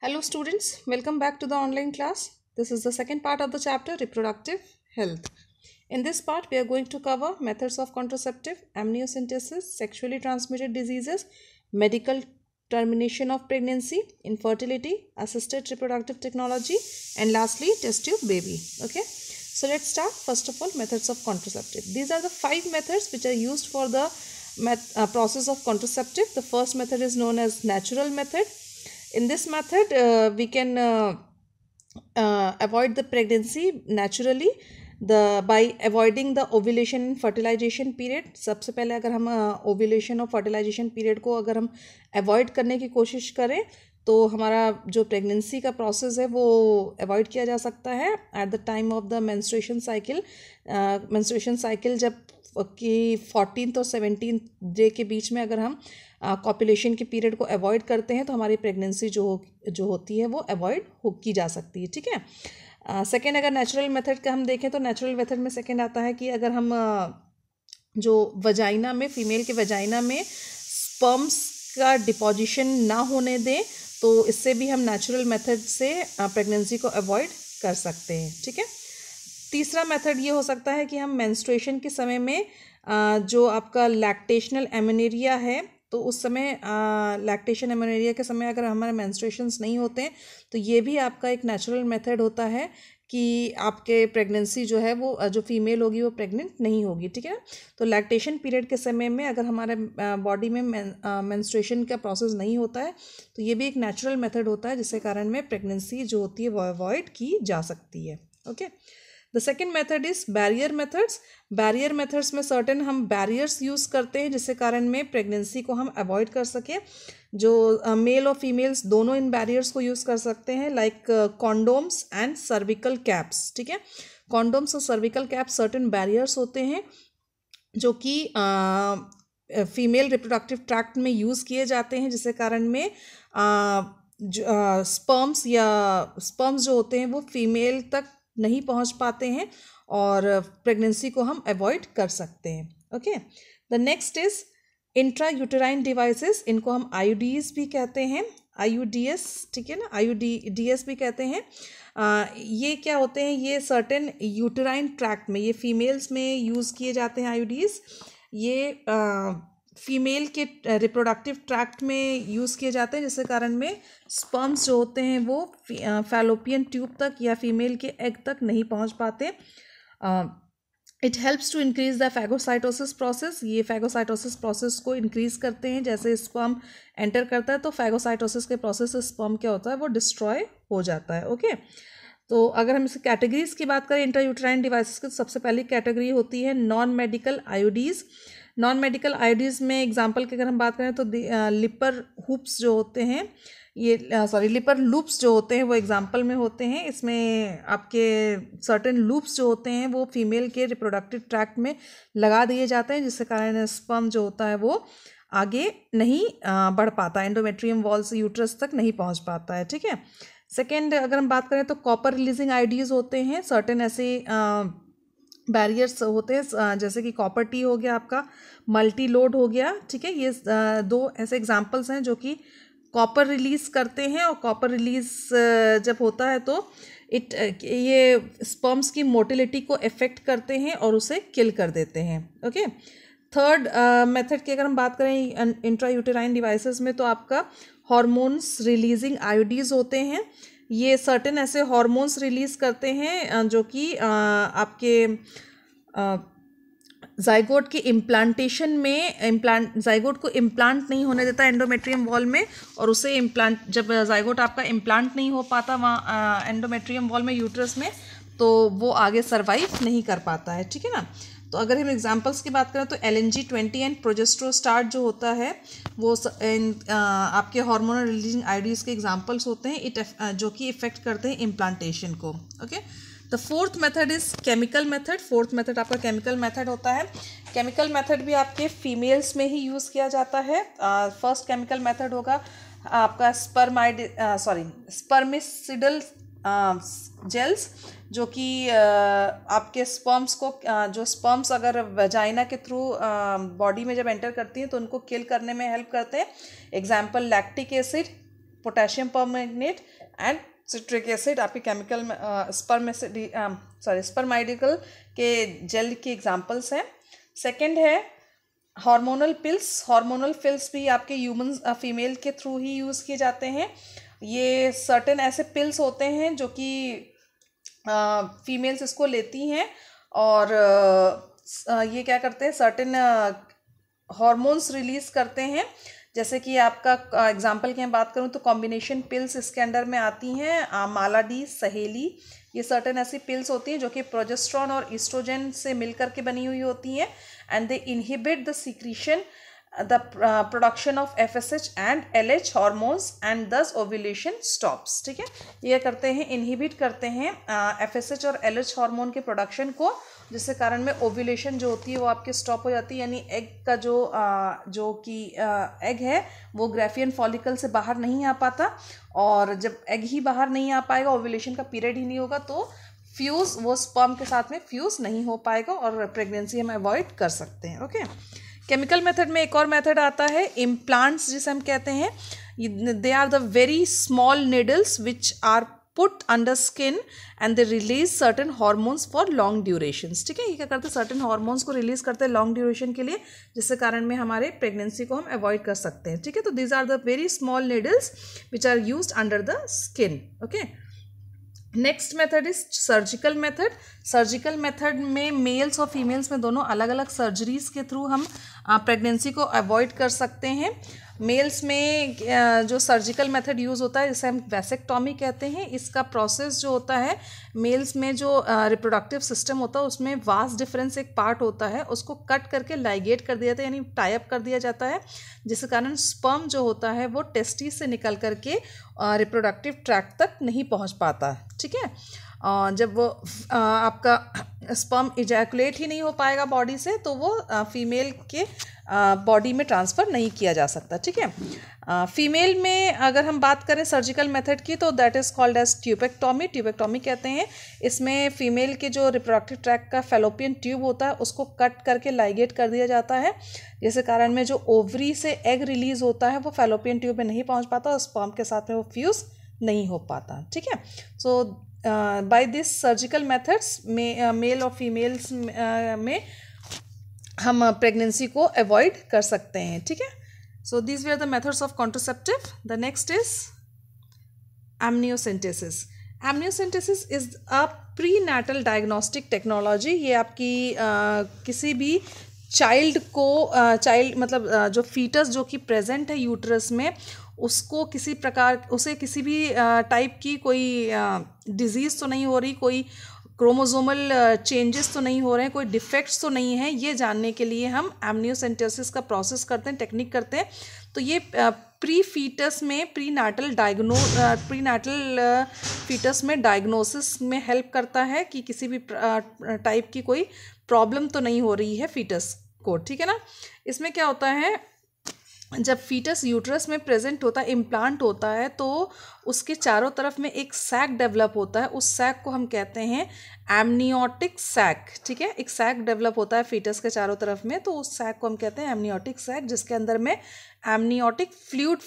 Hello students, welcome back to the online class. This is the second part of the chapter reproductive health. In this part we are going to cover methods of contraceptive, amniocentesis, sexually transmitted diseases, medical termination of pregnancy, infertility, assisted reproductive technology, and lastly test tube baby. Okay, so let's start. First of all, methods of contraceptive. These are the 5 methods which are used for the process of contraceptive. The first method is known as natural method. In this method we can avoid the pregnancy naturally by avoiding the ovulation and fertilization period. सबसे पहले अगर हम ovulation और fertilization period को अगर हम avoid करने की कोशिश करें तो हमारा जो प्रेगनेंसी का प्रोसेस है वो अवॉइड किया जा सकता है at the time of the menstruation cycle जब कि 14th और 17th डे के बीच में अगर हम कॉपुलेशन के पीरियड को अवॉइड करते हैं तो हमारी प्रेगनेंसी जो होती है वो अवॉइड की जा सकती है. ठीक है. सेकेंड, अगर नेचुरल मेथड का हम देखें तो नेचुरल मेथड में सेकेंड आता है कि अगर हम जो वजाइना में फीमेल के वजाइना में स्पर्म्स का डिपोजिशन ना होने दें तो इससे भी हम नेचुरल मेथड से प्रेगनेंसी को अवॉइड कर सकते हैं. ठीक है. तीसरा मेथड ये हो सकता है कि हम मेंस्ट्रुएशन के समय में जो आपका लैक्टेशनल एमेनेरिया है तो उस समय लैक्टेशन एमेनेरिया के समय अगर हमारे मेंस्ट्रुएशंस नहीं होते हैं तो ये भी आपका एक नेचुरल मेथड होता है कि आपके प्रेगनेंसी जो है वो जो फीमेल होगी वो प्रेग्नेंट नहीं होगी. ठीक है ना. तो लैक्टेशन पीरियड के समय में अगर हमारे बॉडी में मेंस्ट्रुएशन का प्रोसेस नहीं होता है तो ये भी एक नेचुरल मेथड होता है जिसके कारण में प्रेगनेंसी जो होती है वो अवॉइड की जा सकती है. Okay. The second method is barrier methods. Barrier methods में सर्टेन हम बैरियर्स यूज़ करते हैं जिसके कारण में प्रेगनेंसी को हम अवॉइड कर सकें. जो मेल और फीमेल्स दोनों इन बैरियर्स को यूज़ कर सकते हैं like condoms and cervical caps. ठीक है. कॉन्डोम्स और सर्विकल कैप्स सर्टेन बैरियर्स होते हैं जो कि फीमेल रिप्रोडक्टिव ट्रैक्ट में यूज़ किए जाते हैं जिसके कारण में स्पर्म्स जो होते हैं वो फीमेल तक नहीं पहुंच पाते हैं और प्रेगनेंसी को हम अवॉइड कर सकते हैं. Okay. The next is intra uterine devices. इनको हम आईयूडीज भी कहते हैं, आईयूडीएस. ठीक है ना. आईयूडीएस भी कहते हैं. ये क्या होते हैं, ये सर्टेन यूटेराइन ट्रैक्ट में, ये फीमेल्स में यूज़ किए जाते हैं आईयूडीज. ये फीमेल के रिप्रोडक्टिव ट्रैक्ट में यूज़ किए जाते हैं जिसके कारण में स्पर्म्स जो होते हैं वो फैलोपियन ट्यूब तक या फीमेल के एग तक नहीं पहुंच पाते. It helps to increase the phagocytosis process. ये फैगोसाइटोसिस प्रोसेस को इंक्रीज करते हैं. जैसे स्पर्म एंटर करता है तो फैगोसाइटोसिस के प्रोसेस से स्पर्म क्या होता है वो डिस्ट्रॉय हो जाता है. ओके. तो अगर हम इस कैटेगरीज की बात करें इंट्रायूटेराइन डिवाइसेस की तो सबसे पहली कैटेगरी होती है non medical IUDs. Non medical IUDs में एग्जांपल की अगर हम बात करें तो लिपर हुप्स जो होते हैं लिपर लूप्स जो होते हैं वो एग्जांपल में होते हैं. इसमें आपके सर्टेन लूप्स जो होते हैं वो फीमेल के रिप्रोडक्टिव ट्रैक्ट में लगा दिए जाते हैं जिसके कारण स्पर्म जो होता है वो आगे नहीं बढ़ पाता, एंडोमेट्रियम वॉल से यूट्रस तक नहीं पहुंच पाता है. ठीक है. सेकेंड, अगर हम बात करें तो कॉपर रिलीजिंग आईयूडीज होते हैं. सर्टेन ऐसे बैरियर्स होते हैं जैसे कि कॉपर टी हो गया, आपका मल्टी लोड हो गया. ठीक है. ये दो ऐसे एग्जांपल्स हैं जो कि कॉपर रिलीज़ करते हैं और कॉपर रिलीज़ जब होता है तो ये स्पर्म्स की मोटिलिटी को इफ़ेक्ट करते हैं और उसे किल कर देते हैं. ओके. थर्ड मेथड की अगर हम बात करें इंट्रायूटेराइन डिवाइसेस में तो आपका हार्मोन्स रिलीजिंग आईयूडीज होते हैं. ये सर्टेन ऐसे हार्मोन्स रिलीज़ करते हैं जो कि आपके जाइगोट के इम्प्लांटेशन में जाइगोट को इम्प्लांट नहीं होने देता एंडोमेट्रियम वॉल में और उसे इम्प्लांट जब जाइगोट आपका इम्प्लांट नहीं हो पाता वहाँ एंडोमेट्रियम वॉल में यूट्रस में तो वो आगे सर्वाइव नहीं कर पाता है. ठीक है ना. तो अगर हम एग्जांपल्स की बात करें तो LNG-20 एंड प्रोजेस्ट्रोस्टार्ट जो होता है वो आपके हार्मोनल रिलीजिंग आईयूडीज के एग्जांपल्स होते हैं जो कि इफ़ेक्ट करते हैं इम्प्लांटेशन को. Okay. The fourth method is chemical method. Fourth method आपका केमिकल मेथड होता है. केमिकल मेथड भी आपके फीमेल्स में ही यूज़ किया जाता है. फर्स्ट केमिकल मेथड होगा आपका स्पर्मिसिडल जेल्स जो कि आपके स्पर्म्स को जो स्पर्म्स अगर वजाइना के थ्रू बॉडी में जब एंटर करती हैं तो उनको किल करने में हेल्प करते हैं. Example lactic acid, potassium permanganate and citric acid आपके केमिकल स्पर्माइडिकल के जेल के एग्जांपल्स हैं। सेकंड है हार्मोनल पिल्स भी आपके ह्यूमन फीमेल के थ्रू ही यूज़ किए जाते हैं। ये सर्टेन ऐसे पिल्स होते हैं जो कि फीमेल्स इसको लेती हैं और ये क्या करते हैं, सर्टेन हार्मोन्स रिलीज़ करते हैं। जैसे कि आपका एग्जांपल की मैं बात करूं तो कॉम्बिनेशन पिल्स इसके अंडर में आती हैं, मालाडी, सहेली, ये सर्टेन ऐसी पिल्स होती हैं जो कि प्रोजेस्टेरॉन और ईस्ट्रोजन से मिलकर के बनी हुई होती हैं and they inhibit the secretion the production of FSH and LH hormones and दस ओव्यूलेशन स्टॉप्स। ठीक है, ये करते हैं, इनहिबिट करते हैं FSH और LH हार्मोन के प्रोडक्शन को, जिसके कारण में ओव्यूलेशन जो होती है वो आपके स्टॉप हो जाती है। यानी एग का जो कि एग है वो ग्राफियन फॉलिकल से बाहर नहीं आ पाता, और जब एग ही बाहर नहीं आ पाएगा, ओव्यूलेशन का पीरियड ही नहीं होगा, तो फ्यूज़ वो स्पर्म के साथ में फ्यूज़ नहीं हो पाएगा और प्रेगनेंसी हम अवॉइड कर सकते हैं। ओके, केमिकल मेथड में एक और मेथड आता है इम्प्लांट्स, जिसे हम कहते हैं। They are the very small needles which are put under skin and they release certain hormones for long durations. ठीक है, ये क्या करते हैं, सर्टेन हॉर्मोन्स को रिलीज करते हैं लॉन्ग ड्यूरेशन के लिए, जिससे कारण में हमारे प्रेगनेंसी को हम अवॉइड कर सकते हैं। ठीक है, तो these are the very small needles which are used under the skin. Okay, next method is surgical method. Surgical method में मेल्स और फीमेल्स में दोनों अलग अलग सर्जरीज के थ्रू हम प्रेगनेंसी को अवॉइड कर सकते हैं। मेल्स में जो सर्जिकल मेथड यूज़ होता है जिसे हम वैसेक्टॉमी कहते हैं, इसका प्रोसेस जो होता है, मेल्स में जो रिप्रोडक्टिव सिस्टम होता है उसमें वास्ट डिफरेंस एक पार्ट होता है, उसको कट करके लाइगेट कर दिया जाता है, यानी टाई अप कर दिया जाता है, जिसके कारण स्पर्म जो होता है वो टेस्टिस से निकल करके रिप्रोडक्टिव ट्रैक्ट तक नहीं पहुंच पाता। ठीक है, जब वो आपका स्पर्म इजैकुलेट ही नहीं हो पाएगा बॉडी से, तो वो फीमेल के बॉडी में ट्रांसफ़र नहीं किया जा सकता। ठीक है, फीमेल में अगर हम बात करें सर्जिकल मेथड की, तो that is called as tubectomy कहते हैं। इसमें फीमेल के जो रिप्रोडक्टिव ट्रैक्ट का फेलोपियन ट्यूब होता है उसको कट करके लाइगेट कर दिया जाता है, जिसके कारण में जो ओवरी से एग रिलीज होता है वो फेलोपियन ट्यूब में नहीं पहुंच पाता और स्पर्म के साथ में वो फ्यूज़ नहीं हो पाता। ठीक है, सो बाय दिस सर्जिकल मेथड्स में मेल और फीमेल्स में हम प्रेगनेंसी को अवॉइड कर सकते हैं। ठीक है, so these were the methods of contraceptive. The next is amniocentesis. Amniocentesis is a prenatal diagnostic technology. ये आपकी किसी भी चाइल्ड मतलब जो फीटस जो कि प्रेजेंट है यूट्रस में, उसको उसे किसी भी टाइप की कोई डिजीज़ तो नहीं हो रही, कोई क्रोमोसोमल चेंजेस तो नहीं हो रहे हैं, कोई डिफेक्ट्स तो नहीं है, ये जानने के लिए हम एमनियोसेंटेसिस का प्रोसेस करते हैं, टेक्निक करते हैं। तो ये प्रीनैटल फीटस में डायग्नोसिस में हेल्प करता है कि किसी भी टाइप की कोई प्रॉब्लम तो नहीं हो रही है फीटस को। ठीक है ना, इसमें क्या होता है, जब फीटस यूट्रस में प्रेजेंट होता है, इम्प्लांट होता है, तो उसके चारों तरफ में एक सैक डेवलप होता है। उस सैक को हम कहते हैं एमनियोटिक सैक। ठीक है, एक सैक डेवलप होता है फीटस के चारों तरफ में, तो उस सैक को हम कहते हैं एमनियोटिक सैक, जिसके अंदर में एमनियोटिक फ्लूइड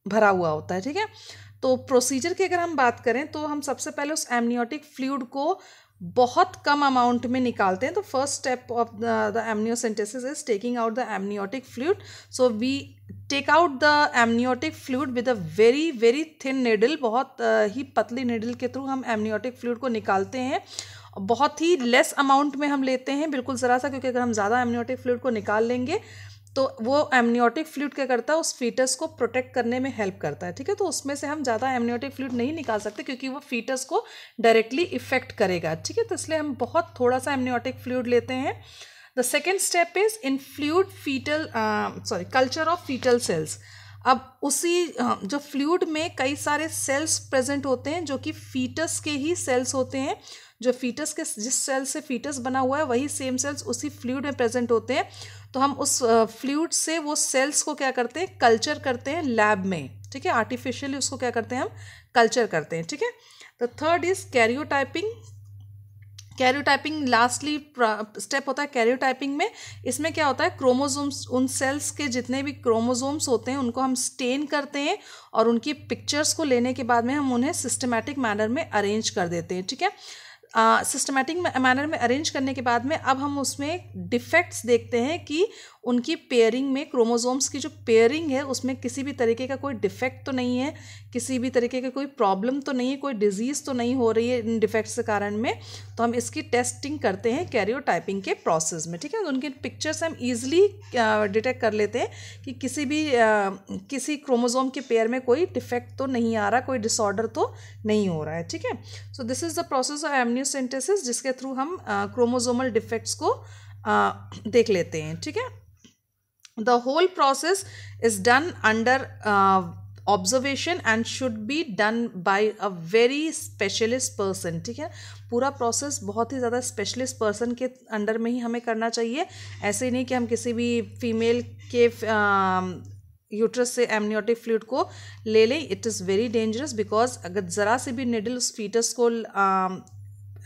भरा हुआ होता है। ठीक है, तो प्रोसीजर की अगर हम बात करें तो हम सबसे पहले उस एमनियोटिक फ्लूइड को बहुत कम अमाउंट में निकालते हैं। तो first step of the amniocentesis is taking out the amniotic fluid. So we take out the amniotic fluid with a very very thin needle. बहुत ही पतली निडल के थ्रू हम एमनियोटिक फ्लूइड को निकालते हैं। बहुत ही लेस अमाउंट में हम लेते हैं, बिल्कुल ज़रा सा, क्योंकि अगर हम ज़्यादा एमनियोटिक फ्लूइड को निकाल लेंगे तो वो एमनियोटिक फ्लूइड क्या करता है, उस फीटस को प्रोटेक्ट करने में हेल्प करता है। ठीक है, तो उसमें से हम ज़्यादा एमनियोटिक फ्लूइड नहीं निकाल सकते क्योंकि वो फीटस को डायरेक्टली इफेक्ट करेगा। ठीक है, तो इसलिए हम बहुत थोड़ा सा एमनियोटिक फ्लूइड लेते हैं। The second step is in culture of fetal cells. अब उसी जो फ्लूइड में कई सारे सेल्स प्रेजेंट होते हैं जो कि फीटस के ही सेल्स होते हैं। जो फीटस के जिस सेल से फीटस बना हुआ है वही सेम सेल्स उसी फ्लूइड में प्रेजेंट होते हैं। तो हम उस फ्लूइड से वो सेल्स को क्या करते हैं, कल्चर करते हैं लैब में। ठीक है, आर्टिफिशियली उसको क्या करते हैं, हम कल्चर करते हैं। ठीक है, तो third is karyotyping. Karyotyping lastly step होता है कैरियोटाइपिंग में। इसमें क्या होता है, क्रोमोसोम्स, उन सेल्स के जितने भी क्रोमोसोम्स होते हैं उनको हम स्टेन करते हैं और उनकी पिक्चर्स को लेने के बाद में हम उन्हें सिस्टमैटिक मैनर में अरेंज कर देते हैं। ठीक है, सिस्टमैटिक मैनर में अरेंज करने के बाद में अब हम उसमें डिफेक्ट्स देखते हैं कि उनकी पेयरिंग में, क्रोमोसोम्स की जो पेयरिंग है उसमें किसी भी तरीके का कोई डिफेक्ट तो नहीं है, किसी भी तरीके का कोई प्रॉब्लम तो नहीं है, कोई डिजीज़ तो नहीं हो रही है इन डिफेक्ट्स के कारण में। तो हम इसकी टेस्टिंग करते हैं कैरियोटाइपिंग के प्रोसेस में। ठीक है, तो उनके पिक्चर्स हम ईजिली डिटेक्ट कर लेते हैं कि किसी क्रोमोसोम के पेयर में कोई डिफेक्ट तो नहीं आ रहा, कोई डिसऑर्डर तो नहीं हो रहा है। ठीक है, so this is the process of amniocentesis, जिसके थ्रू हम क्रोमोसोमल डिफेक्ट्स को देख लेते हैं। ठीक है, the whole process is done under observation and should be done by a very specialist person। ठीक है, पूरा प्रोसेस बहुत ही ज़्यादा स्पेशलिस्ट पर्सन के अंडर में ही हमें करना चाहिए। ऐसे ही नहीं कि हम किसी भी फीमेल के यूट्रस से एमनियोटिक फ्लूइड को ले लें। It is very dangerous, because अगर ज़रा सी भी निडल उस फीटस को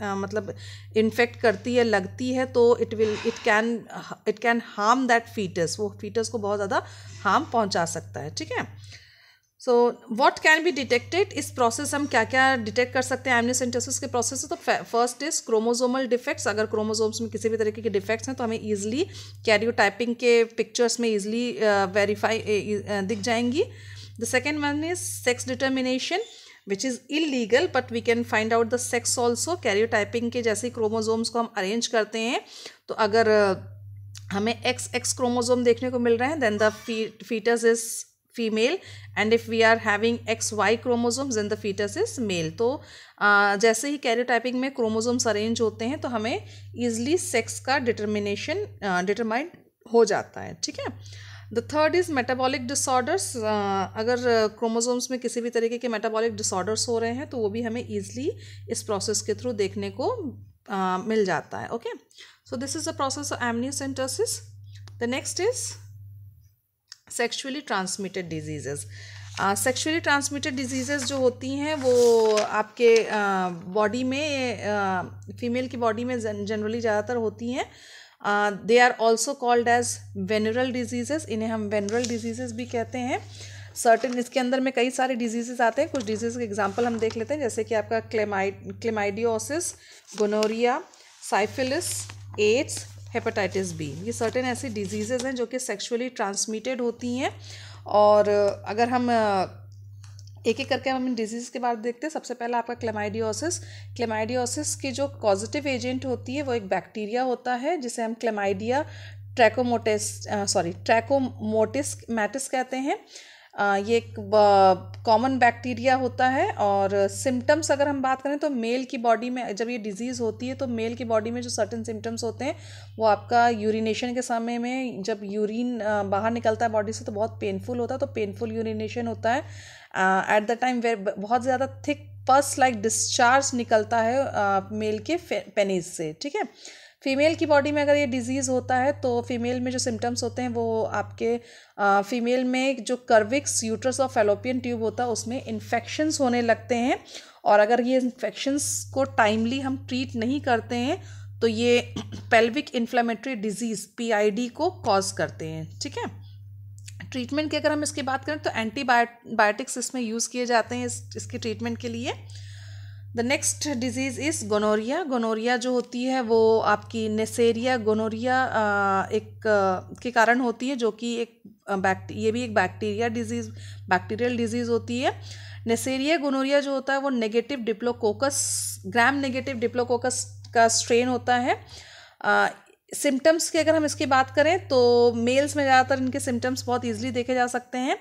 मतलब इन्फेक्ट करती है, लगती है, तो it can harm that fetus, वो फीटस को बहुत ज़्यादा हार्म पहुंचा सकता है। ठीक है, so what can be detected, इस प्रोसेस हम क्या क्या डिटेक्ट कर सकते हैं एमनियोसेंटेसिस के प्रोसेस से। तो फर्स्ट इज क्रोमोसोमल डिफेक्ट्स। अगर क्रोमोसोम्स में किसी भी तरीके के डिफेक्ट्स हैं तो हमें ईजिली कैरियोटाइपिंग के पिक्चर्स में ईजिली वेरीफाई दिख जाएंगी। The second one is sex determination, which is illegal but we can find out the sex also. Karyotyping के जैसे क्रोमोसोम्स को हम अरेंज करते हैं, तो अगर हमें एक्स क्रोमोसोम देखने को मिल रहे हैं, then the fetus is female, and if we are having XY chromosomes then the fetus is male. तो जैसे ही कैरियोटाइपिंग में क्रोमोसोम्स अरेंज होते हैं तो हमें ईजिली सेक्स का डिटरमाइंड हो जाता है। ठीक है, the third is metabolic disorders. अगर क्रोमोसोम्स में किसी भी तरीके के मेटाबॉलिक डिसऑर्डर्स हो रहे हैं तो वो भी हमें ईजिली इस प्रोसेस के थ्रू देखने को मिल जाता है। Okay, so this is the process of amniocentesis. The next is sexually transmitted diseases. Sexually transmitted diseases जो होती हैं वो आपके बॉडी में, फीमेल की बॉडी में जनरली ज़्यादातर होती हैं। They are also called as venereal diseases, इन्हें हम वेनरल डिजीजेस भी कहते हैं। सर्टेन इसके अंदर में कई सारे डिजीजेस आते हैं। कुछ डिजीज़ के एग्जांपल हम देख लेते हैं, जैसे कि आपका क्लेमाइडियोसिस, gonorrhoea, syphilis, ads, hepatitis B. ये सर्टेन ऐसी डिजीजेज हैं जो कि सेक्सुअली ट्रांसमिटेड होती हैं। और अगर हम एक एक करके हम इन डिजीज़ के बारे में देखते हैं। सबसे पहला आपका क्लेमाइडियोसिस की जो पॉजिटिव एजेंट होती है वो एक बैक्टीरिया होता है जिसे हम क्लेमाइडिया ट्रैकोमोटिस मैटिस कहते हैं। ये एक कॉमन बैक्टीरिया होता है। और सिम्टम्स अगर हम बात करें तो मेल की बॉडी में जब ये डिजीज़ होती है तो मेल की बॉडी में जो सर्टेन सिम्टम्स होते हैं वो आपका यूरिनेशन के समय में, जब यूरिन बाहर निकलता है बॉडी से तो बहुत पेनफुल होता है, तो पेनफुल यूरिनेशन होता है। एट द टाइम वेयर बहुत ज़्यादा थिक पस लाइक डिस्चार्ज निकलता है मेल के पेनिस से। ठीक है, फीमेल की बॉडी में अगर ये डिजीज़ होता है तो फीमेल में जो सिम्टम्स होते हैं वो आपके फीमेल में जो कर्विक्स यूट्रस और फैलोपियन ट्यूब होता है उसमें इन्फेक्शंस होने लगते हैं। और अगर ये इन्फेक्शंस को टाइमली हम ट्रीट नहीं करते हैं तो ये पेल्विक इन्फ्लेमेटरी डिजीज़ PID को कॉज करते हैं। ठीक है, ट्रीटमेंट की अगर हम इसकी बात करें तो एंटीबायोटिक्स इसमें यूज़ किए जाते हैं इसके ट्रीटमेंट के लिए। The next disease is gonorrhoea. Gonorrhoea जो होती है वो आपकी नेसेरिया गोनोरिया के कारण होती है, जो कि ये भी एक बैक्टीरियल डिजीज़ होती है। नेसेरिया गोनोरिया जो होता है वो ग्राम नेगेटिव डिप्लोकोकस का स्ट्रेन होता है। सिम्टम्स की अगर हम इसकी बात करें तो मेल्स में ज़्यादातर इनके सिम्टम्स बहुत ईजिली देखे जा सकते हैं।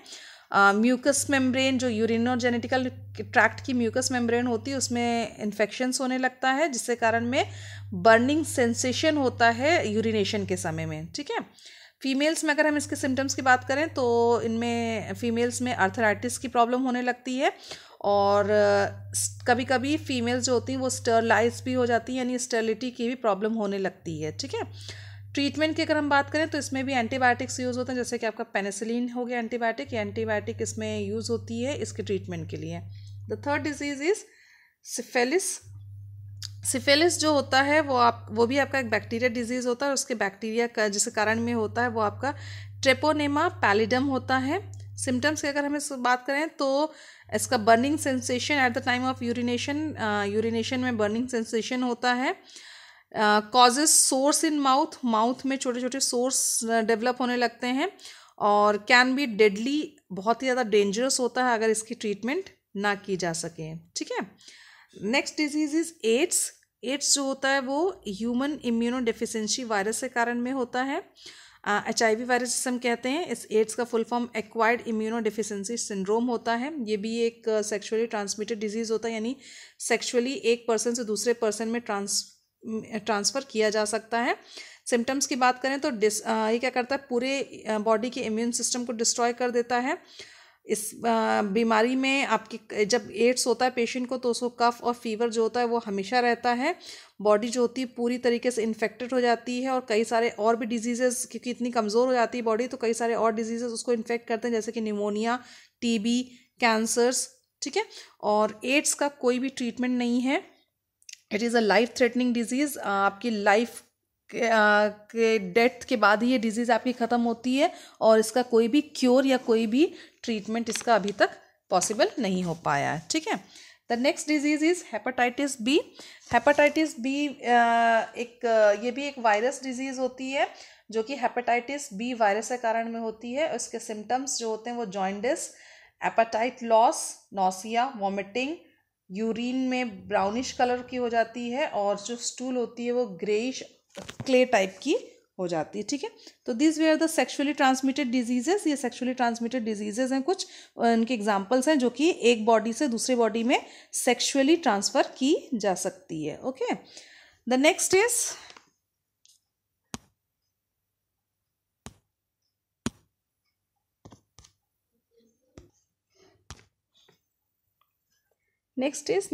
म्यूकस मेम्ब्रेन, जो यूरिनोजेनेटिकल ट्रैक्ट की म्यूकस मेम्ब्रेन होती है उसमें इन्फेक्शंस होने लगता है, जिससे कारण में बर्निंग सेंसेशन होता है यूरिनेशन के समय में। ठीक है, फीमेल्स में अगर हम इसके सिम्टम्स की बात करें तो इनमें फीमेल्स में आर्थराइटिस की प्रॉब्लम होने लगती है। और कभी कभी फीमेल्स जो होती हैं वो स्टरलाइज भी हो जाती हैं, यानी स्टेरिलिटी की भी प्रॉब्लम होने लगती है। ठीक है, ट्रीटमेंट की अगर हम बात करें तो इसमें भी एंटीबायोटिक्स यूज़ होते हैं, जैसे कि आपका पेनिसिलिन हो गया एंटीबायोटिक। ये एंटीबायोटिक इसमें यूज़ होती है इसके ट्रीटमेंट के लिए। The third disease is syphilis. Syphilis जो होता है वो भी आपका एक बैक्टीरिया डिजीज़ होता है, और उसके बैक्टीरिया का जिस कारण में होता है वो आपका ट्रेपोनेमा पैलिडम होता है। सिम्टम्स की अगर हमें बात करें तो इसका burning sensation at the time of urination में बर्निंग सेंसेशन होता है। कॉजेज सोर्स इन माउथ में छोटे छोटे सोर्स डेवलप होने लगते हैं, और कैन बी डेडली, बहुत ही ज़्यादा डेंजरस होता है अगर इसकी ट्रीटमेंट ना की जा सके। ठीक है। Next disease is AIDS. AIDS जो होता है वो ह्यूमन इम्यूनो डेफिशिएंसी वायरस के कारण में होता है। HIV वायरस जिसे हम कहते हैं, इस एड्स का full form acquired immuno deficiency syndrome होता है। ये भी एक सेक्सुअली ट्रांसमिटेड डिजीज़ होता है, यानी सेक्सुअली एक पर्सन से दूसरे पर्सन में ट्रांसफ़र किया जा सकता है। सिम्टम्स की बात करें तो ये क्या करता है, पूरे बॉडी के इम्यून सिस्टम को डिस्ट्रॉय कर देता है। इस बीमारी में आपकी जब एड्स होता है पेशेंट को, तो उसको कफ और फीवर जो होता है वो हमेशा रहता है। बॉडी जो होती है पूरी तरीके से इन्फेक्टेड हो जाती है, और कई सारे और भी डिजीजेस, क्योंकि इतनी कमज़ोर हो जाती है बॉडी, तो कई सारे और डिजीजेस उसको इन्फेक्ट करते हैं, जैसे कि निमोनिया, TB, कैंसर्स। ठीक है। और एड्स का कोई भी ट्रीटमेंट नहीं है। It is a life threatening disease. आपकी लाइफ के डेथ के बाद ही ये डिजीज़ आपकी ख़त्म होती है, और इसका कोई भी क्योर या कोई भी ट्रीटमेंट इसका अभी तक पॉसिबल नहीं हो पाया है। ठीक है। The next disease is hepatitis B. Hepatitis B ये भी एक वायरस डिजीज़ होती है, जो कि हेपेटाइटिस बी वायरस के कारण में होती है। उसके सिम्टम्स जो होते हैं वो jaundice, apatite loss, nausea, vomiting, urine में ब्राउनिश कलर की हो जाती है, और जो स्टूल होती है वो ग्रेइश क्ले टाइप की हो जाती है। ठीक है। तो this way are the sexually transmitted diseases. ये सेक्सुअली ट्रांसमिटेड डिजीजेस हैं, कुछ इनके एग्जांपल्स हैं जो कि एक बॉडी से दूसरे बॉडी में सेक्सुअली ट्रांसफ़र की जा सकती है। Okay. The next is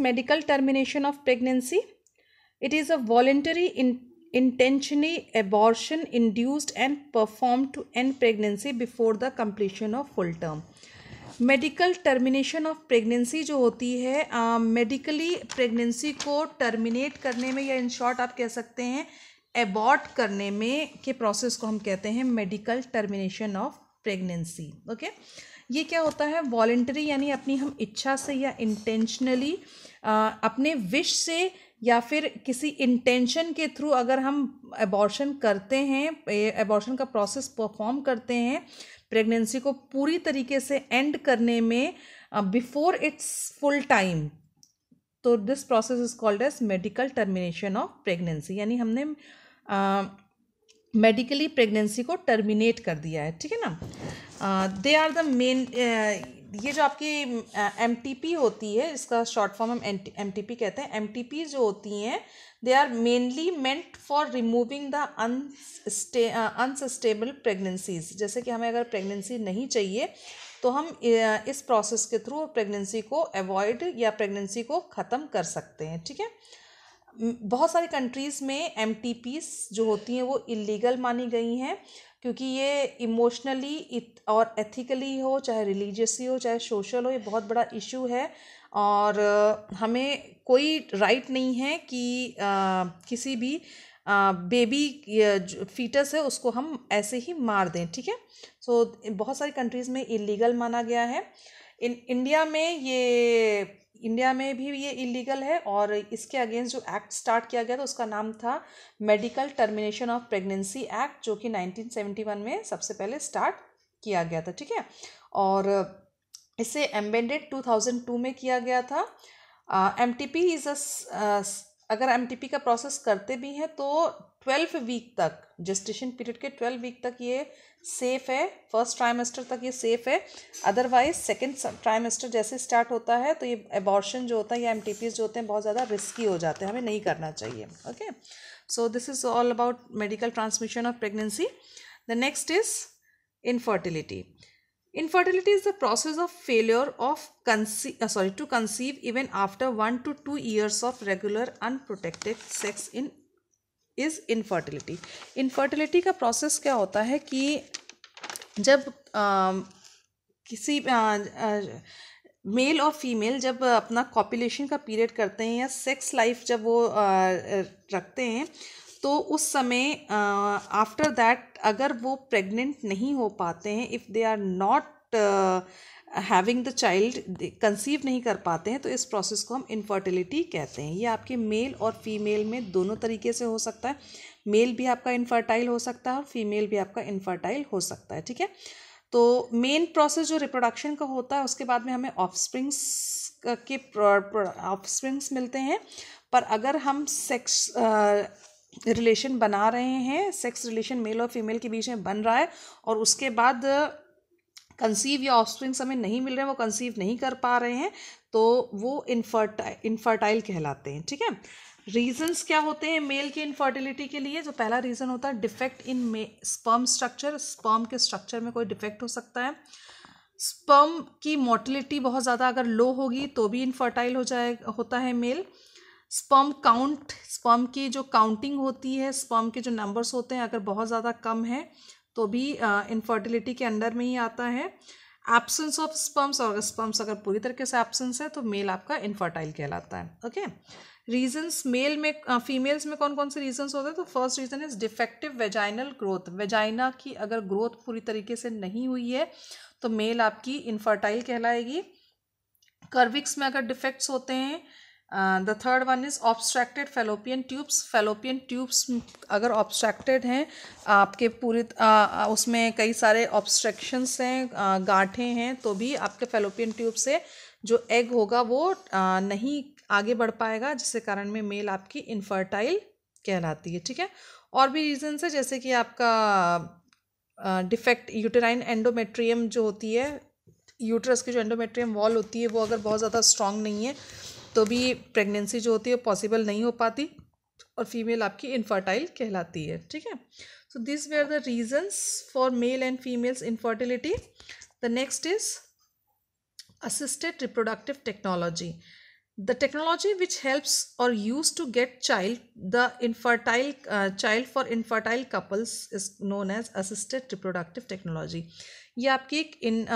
medical termination of pregnancy. It is a voluntary intentionally abortion induced and performed to end pregnancy before the completion of full term. Medical termination of pregnancy जो होती है, medically pregnancy को terminate करने में, या in short आप कह सकते हैं एबॉर्ट करने में के प्रोसेस को हम कहते हैं medical termination of pregnancy. Okay. ये क्या होता है, वॉलेंटरी यानी अपनी हम इच्छा से या इंटेंशनली अपने विश से या फिर किसी इंटेंशन के थ्रू अगर हम एबॉर्शन करते हैं, एबॉर्शन का प्रोसेस परफॉर्म करते हैं प्रेगनेंसी को पूरी तरीके से एंड करने में बिफोर इट्स फुल टाइम, तो this process is called as medical termination of pregnancy, यानी हमने मेडिकली प्रेगनेंसी को टर्मिनेट कर दिया है। ठीक है ना। दे आर द मेन, ये जो आपकी MTP होती है, इसका शॉर्ट फॉर्म हम MTP कहते हैं। MTP जो होती हैं they are mainly meant for removing the unsustainable pregnancies. जैसे कि हमें अगर प्रेगनेंसी नहीं चाहिए तो हम इस प्रोसेस के थ्रू प्रेगनेंसी को अवॉइड या प्रेगनेंसी को ख़त्म कर सकते हैं। ठीक है। बहुत सारी कंट्रीज़ में MTPs जो होती हैं वो इलीगल मानी गई हैं, क्योंकि ये इमोशनली और एथिकली हो, चाहे रिलीजियसली हो, चाहे सोशल हो, ये बहुत बड़ा इशू है। और हमें कोई राइट नहीं है कि किसी भी बेबी फीटस है उसको हम ऐसे ही मार दें। ठीक है। सो बहुत सारी कंट्रीज़ में इलीगल माना गया है। इंडिया में भी ये इलीगल है, और इसके अगेंस्ट जो एक्ट स्टार्ट किया गया था उसका नाम था medical termination of pregnancy act, जो कि 1971 में सबसे पहले स्टार्ट किया गया था। ठीक है। और इसे एम्बेंडेड 2002 में किया गया था। MTP इज अगर MTP का प्रोसेस करते भी हैं तो 12 वीक तक, जेस्टेशन पीरियड के 12 वीक तक ये सेफ़ है, फर्स्ट ट्राइमेस्टर तक ये सेफ़ है। अदरवाइज सेकेंड ट्राइमेस्टर जैसे स्टार्ट होता है तो ये एबॉर्शन जो होता है या MTPs जो होते हैं बहुत ज़्यादा रिस्की हो जाते हैं, हमें नहीं करना चाहिए। Okay. So this is all about medical transmission of pregnancy. The next is infertility. Infertility is the process of failure of to conceive even after 1 to 2 years of regular unprotected sex is infertility. Infertility का process क्या होता है कि जब किसी mail और female जब अपना कॉपुलेशन का पीरियड करते हैं या सेक्स लाइफ जब वो रखते हैं, तो उस समय आफ्टर दैट अगर वो प्रेग्नेंट नहीं हो पाते हैं, if they are not having the child, conceive नहीं कर पाते हैं, तो इस प्रोसेस को हम इनफर्टिलिटी कहते हैं। ये आपके मेल और फीमेल में दोनों तरीके से हो सकता है। मेल भी आपका इनफर्टाइल हो सकता है और फीमेल भी आपका इनफर्टाइल हो सकता है, ठीक है। तो मेन प्रोसेस जो रिप्रोडक्शन का होता है, उसके बाद में हमें ऑफस्प्रिंग्स मिलते हैं। पर अगर हम सेक्स रिलेशन बना रहे हैं, सेक्स रिलेशन मेल और फीमेल के बीच में बन रहा है, और उसके बाद कंसीव या ऑफस्प्रिंग्स हमें नहीं मिल रहे हैं, वो कंसीव नहीं कर पा रहे हैं, तो वो इनफर्टाइल कहलाते हैं, ठीक है। रीजंस क्या होते हैं मेल की इनफर्टिलिटी के लिए? जो पहला रीज़न होता है defect in sperm structure, sperm के स्ट्रक्चर में कोई डिफेक्ट हो सकता है। स्पर्म की मोटिलिटी बहुत ज़्यादा अगर लो होगी तो भी इनफर्टाइल होता है मेल। स्पर्म काउंट, स्पर्म की जो काउंटिंग होती है, स्पर्म के जो नंबर्स होते हैं, अगर बहुत ज़्यादा कम है तो भी इनफर्टिलिटी के अंडर में ही आता है। एब्सेंस ऑफ स्पर्म्स, और स्पर्म्स अगर पूरी तरीके से एब्सेंस है तो मेल आपका इनफर्टाइल कहलाता है, ओके। रीजंस मेल में, फीमेल्स में कौन कौन से रीजंस होते हैं? तो first reason is defective vaginal growth. Vagina की अगर ग्रोथ पूरी तरीके से नहीं हुई है तो मेल आपकी इनफर्टाइल कहलाएगी। कर्विक्स में अगर डिफेक्ट्स होते हैं। The third one is obstructed fallopian tubes. Fallopian tubes अगर ऑब्स्ट्रैक्टेड हैं, आपके पूरे उसमें कई सारे ऑब्स्ट्रक्शंस हैं, गांठें हैं, तो भी आपके फेलोपियन ट्यूब से जो एग होगा वो नहीं आगे बढ़ पाएगा, जिसके कारण में मेल आपकी इनफर्टाइल कहलाती है, ठीक है। और भी रीजंस है, जैसे कि आपका डिफेक्ट यूटेराइन एंडोमेट्रियम जो होती है, यूट्रस की जो एंडोमेट्रियम वॉल होती है, वो अगर बहुत ज़्यादा स्ट्रांग नहीं है तो भी प्रेगनेंसी जो होती है पॉसिबल नहीं हो पाती, और फीमेल आपकी इनफर्टाइल कहलाती है, ठीक है। So this were the reasons for male and females infertility. The next is assisted reproductive technology. The technology which helps or used to get child for infertile couples is known as assisted reproductive technology. ये आपकी एक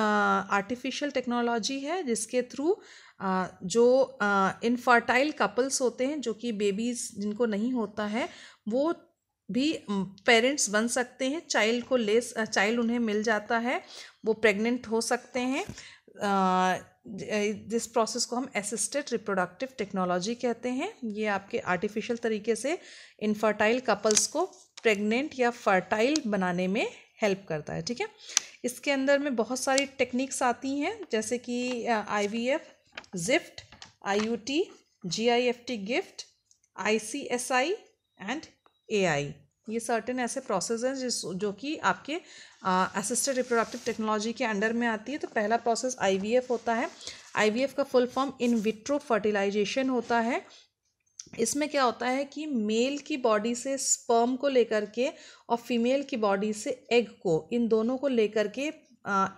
artificial technology है जिसके through जो infertile couples होते हैं, जो कि बेबीज जिनको नहीं होता है, वो भी पेरेंट्स बन सकते हैं। चाइल्ड उन्हें मिल जाता है, वो प्रेग्नेंट हो सकते हैं। जिस प्रोसेस को हम असिस्टेड रिप्रोडक्टिव टेक्नोलॉजी कहते हैं। ये आपके आर्टिफिशियल तरीके से इनफर्टाइल कपल्स को प्रेग्नेंट या फर्टाइल बनाने में हेल्प करता है, ठीक है। इसके अंदर में बहुत सारी टेक्निक्स आती हैं, जैसे कि IVF, gift, IUT, GIFT gift, ICSI and AI। ये सर्टेन ऐसे प्रोसेस हैं जो कि आपके असिस्टेड रिप्रोडक्टिव टेक्नोलॉजी के अंडर में आती है। तो पहला प्रोसेस IVF होता है। IVF का full form in vitro fertilization होता है। इसमें क्या होता है कि मेल की बॉडी से स्पर्म को लेकर के और फीमेल की बॉडी से एग को, इन दोनों को लेकर के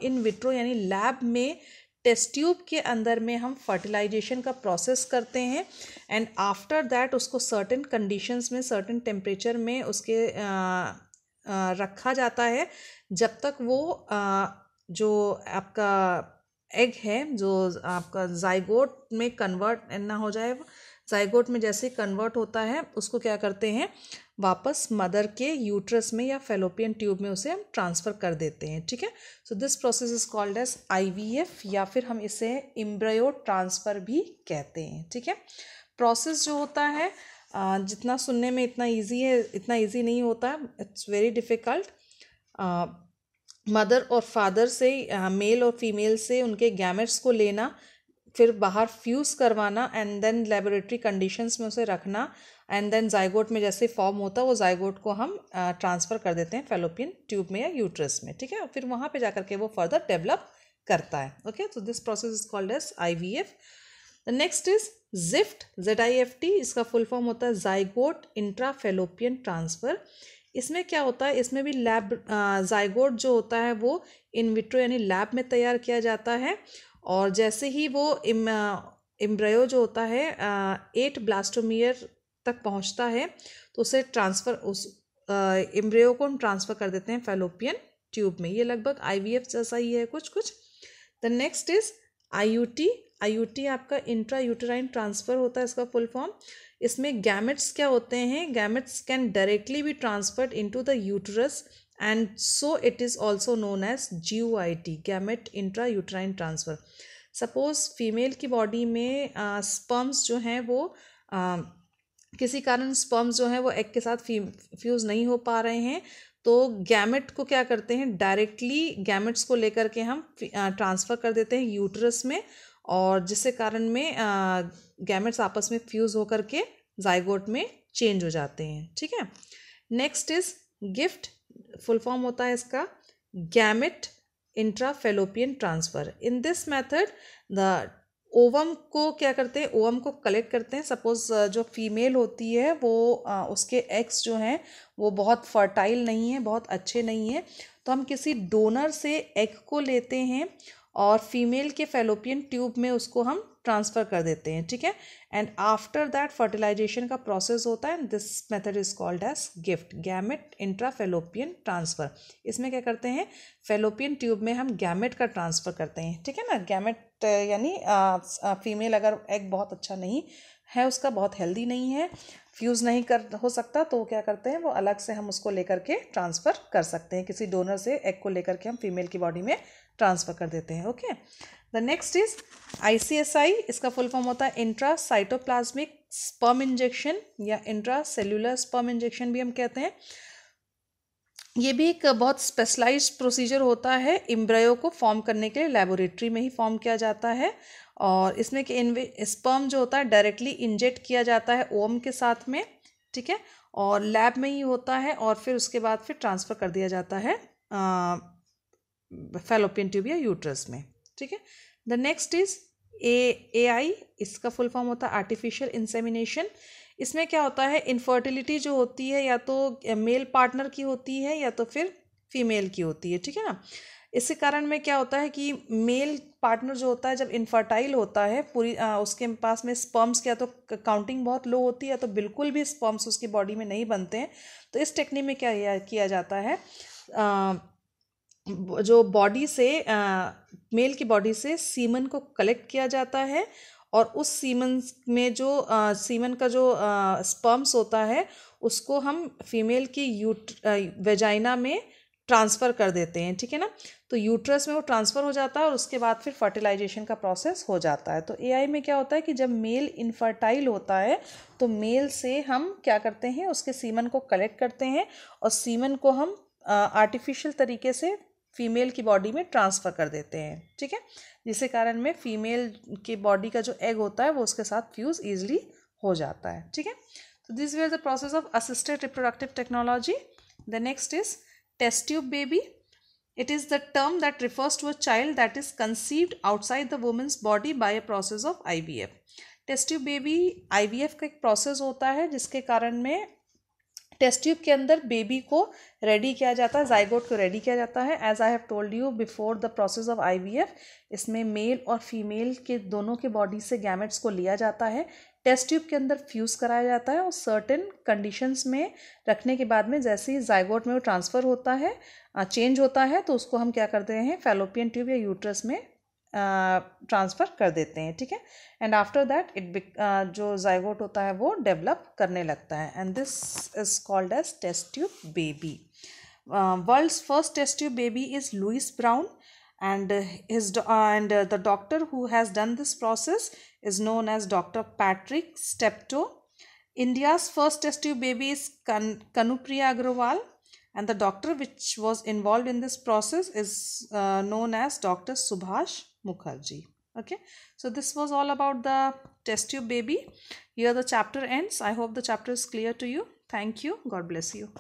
इन विट्रो यानी लैब में टेस्ट ट्यूब के अंदर में हम फर्टिलाइजेशन का प्रोसेस करते हैं, एंड आफ्टर दैट उसको सर्टेन कंडीशंस में, सर्टेन टेम्परेचर में उसके रखा जाता है, जब तक वो जो आपका एग है जो आपका जाइगोट में कन्वर्ट ना हो जाए। जाइगोट में जैसे कन्वर्ट होता है उसको क्या करते हैं, वापस मदर के यूट्रस में या फेलोपियन ट्यूब में उसे हम ट्रांसफ़र कर देते हैं, ठीक है। So this process is called as IVF, या फिर हम इसे एम्ब्रियो ट्रांसफ़र भी कहते हैं, ठीक है। प्रोसेस जो होता है जितना सुनने में इतना ईजी है, इतना ईजी नहीं होता है, इट्स वेरी डिफ़िकल्ट। मदर और फादर से, मेल और फीमेल से उनके गैमेट्स को लेना, फिर बाहर फ्यूज़ करवाना, एंड देन लेबोरेटरी कंडीशंस में उसे रखना, एंड देन जाइगोट में जैसे फॉर्म होता है वो जाइगोट को हम ट्रांसफ़र कर देते हैं फेलोपियन ट्यूब में या यूट्रस में, ठीक है। फिर वहाँ पे जाकर के वो फर्दर डेवलप करता है, okay. So this process is called as IVF। The next is ZIFT, ZIFT। इसका फुल फॉर्म होता है जाइगोट इंट्रा फेलोपियन ट्रांसफ़र। इसमें क्या होता है, इसमें भी लैब जाइगोट जो होता है वो इन विट्रो यानी लैब में तैयार किया जाता है, और जैसे ही वो एम्ब्रियो जो होता है 8 ब्लास्टोमियर तक पहुंचता है तो उसे ट्रांसफ़र, उस एम्ब्रियो को हम ट्रांसफ़र कर देते हैं फेलोपियन ट्यूब में। ये लगभग IVF जैसा ही है कुछ कुछ। द नेक्स्ट इज आईयूटी आपका इंट्रा यूटेराइन ट्रांसफ़र होता है, इसका फुल फॉर्म। इसमें गैमेट्स क्या होते हैं, gametes can directly be transferred into the uterus and so it is also known as GUIT, gamete intra uterine transfer. Suppose female की body में स्पर्म्स जो हैं वो किसी कारण स्पर्म्स जो हैं वो एग के साथ फ्यूज़ नहीं हो पा रहे हैं, तो गैमेट को क्या करते हैं, डायरेक्टली गैमेट्स को लेकर के हम ट्रांसफ़र कर देते हैं यूट्रस में, और जिससे कारण में गैमेट्स आपस में फ्यूज़ होकर के जाइगोट में चेंज हो जाते हैं। ठीक है। Next is gift, full form होता है इसका gamete intrafallopian transfer. In this method the ovum को क्या करते हैं, ओवम को कलेक्ट करते हैं। सपोज जो फीमेल होती है वो उसके एग्स जो हैं वो बहुत फर्टाइल नहीं है, बहुत अच्छे नहीं है, तो हम किसी डोनर से एग को लेते हैं और फीमेल के फेलोपियन ट्यूब में उसको हम ट्रांसफ़र कर देते हैं। ठीक है। एंड आफ्टर दैट फर्टिलाइजेशन का प्रोसेस होता है, this method is called as GIFT, gamete intrafallopian transfer. इसमें क्या करते हैं, फेलोपियन ट्यूब में हम गैमेट का ट्रांसफ़र करते हैं। ठीक है ना। गैमेट यानी फीमेल अगर एग बहुत अच्छा नहीं है, उसका बहुत हेल्दी नहीं है, फ्यूज़ नहीं कर हो सकता, तो क्या करते हैं वो अलग से हम उसको लेकर के ट्रांसफ़र कर सकते हैं, किसी डोनर से एग को लेकर के हम फीमेल की बॉडी में ट्रांसफ़र कर देते हैं। Okay. The next is ICSI, इसका फुल फॉर्म होता है इंट्रा साइटोप्लाज्मिक स्पर्म इंजेक्शन या इंट्रा सेल्यूलर स्पर्म इंजेक्शन भी हम कहते हैं। ये भी एक बहुत स्पेशलाइज्ड प्रोसीजर होता है, एम्ब्रायो को फॉर्म करने के लिए लेबोरेटरी में ही फॉर्म किया जाता है, और इसमें कि स्पर्म जो होता है डायरेक्टली इंजेक्ट किया जाता है ओवम के साथ में। ठीक है। और लैब में ही होता है, और फिर उसके बाद फिर ट्रांसफ़र कर दिया जाता है फेलोपियन ट्यूब या यूट्रस में। ठीक है। द नेक्स्ट इज AI, इसका फुल फॉर्म होता है आर्टिफिशियल इंसेमिनेशन। इसमें क्या होता है, इनफर्टिलिटी जो होती है या तो मेल पार्टनर की होती है या तो फिर फीमेल की होती है। ठीक है ना। इसके कारण में क्या होता है कि मेल पार्टनर जो होता है जब इनफर्टाइल होता है, पूरी उसके पास में स्पर्म्स क्या तो काउंटिंग बहुत लो होती है, तो बिल्कुल भी स्पर्म्स उसकी बॉडी में नहीं बनते हैं। तो इस टेक्निक में क्या किया जाता है, जो बॉडी से मेल की बॉडी से सीमन को कलेक्ट किया जाता है, और उस सीमन में जो सीमन का जो स्पर्म्स होता है उसको हम फीमेल की वेजाइना में ट्रांसफ़र कर देते हैं। ठीक है ना। तो यूट्रस में वो ट्रांसफ़र हो जाता है, और उसके बाद फिर फर्टिलाइजेशन का प्रोसेस हो जाता है। तो AI में क्या होता है कि जब मेल इनफर्टाइल होता है तो मेल से हम क्या करते हैं, उसके सीमन को कलेक्ट करते हैं, और सीमन को हम आर्टिफिशियल तरीके से फीमेल की बॉडी में ट्रांसफ़र कर देते हैं। ठीक है। जिसके कारण में फीमेल की बॉडी का जो एग होता है वो उसके साथ फ्यूज़ ईजिली हो जाता है। ठीक है। तो this where the process of assisted reproductive technology. The next is test tube baby. It is the term that refers to a child that is conceived outside the woman's body by a process of IVF. Test tube baby IVF का एक process होता है, जिसके कारण में test tube के अंदर baby को रेडी किया जाता है, जाइगोट को रेडी किया जाता है। As I have told you before the process of IVF, इसमें मेल और फीमेल के दोनों के बॉडी से गैमेट्स को लिया जाता है, टेस्ट ट्यूब के अंदर फ्यूज़ कराया जाता है, और सर्टेन कंडीशंस में रखने के बाद में जैसे ही जाइगोट में वो ट्रांसफ़र होता है, चेंज होता है, तो उसको हम क्या करते हैं, फेलोपियन ट्यूब या यूट्रस में ट्रांसफ़र कर देते हैं। ठीक है। एंड आफ्टर दैट जो जाइगोट होता है वो डेवलप करने लगता है, and this is called as test tube baby. World's first test tube baby is Louis Brown, and the doctor who has done this process is known as Dr. Patrick Steptoe. India's first test tube baby is Kanupriya Agrawal, and the doctor which was involved in this process is known as Dr. Subhash Mukherjee. Okay, so this was all about the test tube baby. Here the chapter ends. I hope the chapter is clear to you. Thank you. God bless you.